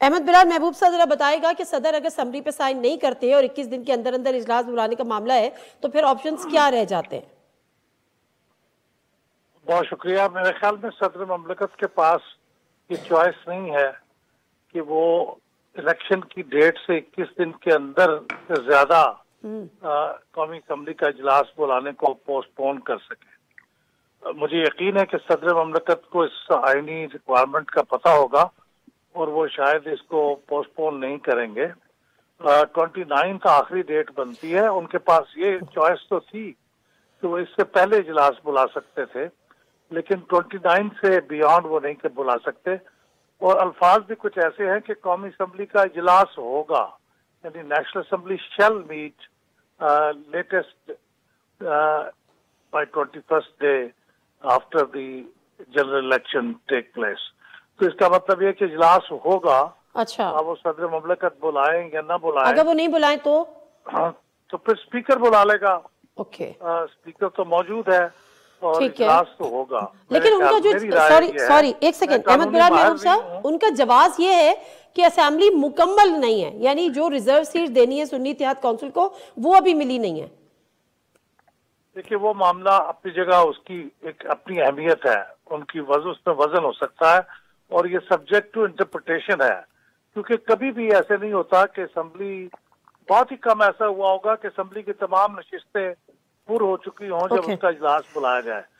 احمد بلال محبوب صاحب ذرا بتائے گا کہ صدر اگر اسمبلی پہ سائن نہیں کرتے اور 21 دن کے اندر اندر اجلاس بلانے کا معاملہ ہے تو پھر آپشنز کیا رہ جاتے ہیں؟ بہت شکریہ. میرے خیال میں صدر مملکت کے پاس یہ چوائس نہیں ہے کہ وہ الیکشن کی ڈیٹ سے 21 دن کے اندر سے زیادہ قومی اسمبلی کا اجلاس بلانے کو پوسٹ پون کر سکے. مجھے یقین ہے کہ صدر مملکت کو اس آئینی ریکوائرمنٹ کا پتہ ہوگا اور وہ شاید اس کو پوسٹ پون نہیں کریں گے. 29 آخری ڈیٹ بنتی ہے. ان کے پاس یہ چوائس تو تھی کہ وہ اس سے پہلے اجلاس بلا سکتے تھے، لیکن 29 سے بیانڈ وہ نہیں بلا سکتے. اور الفاظ بھی کچھ ایسے ہیں کہ قومی اسمبلی کا اجلاس ہوگا، یعنی National Assembly shall meet latest by 21st day after the general election take place. تو اس کا مطلب یہ کہ اجلاس ہوگا. اچھا، وہ صدر مملکت بلائیں یا نہ بلائیں، اگر وہ نہیں بلائیں تو پھر اسپیکر بلا لے گا. اوکے، اسپیکر تو موجود ہے اور ٹھیک ہے. اجلاس تو ہوگا. لیکن ان کا جو سوری ایک سیکنڈ احمد بلال محبوب صاحب، ان کا جواز یہ ہے کہ اسمبلی مکمل نہیں ہے، یعنی جو ریزرو سیٹ دینی ہے سنی اتحاد کونسل کو وہ ابھی ملی نہیں ہے. دیکھیے وہ معاملہ اپنی جگہ اس کی ایک اپنی اہمیت ہے، ان کی اس میں وزن ہو سکتا ہے اور یہ سبجیکٹ ٹو انٹرپریٹیشن ہے. کیونکہ کبھی بھی ایسے نہیں ہوتا کہ اسمبلی، بہت ہی کم ایسا ہوا ہوگا کہ اسمبلی کی تمام نشستیں پر ہو چکی ہوں جب اس کا اجلاس بلایا جائے.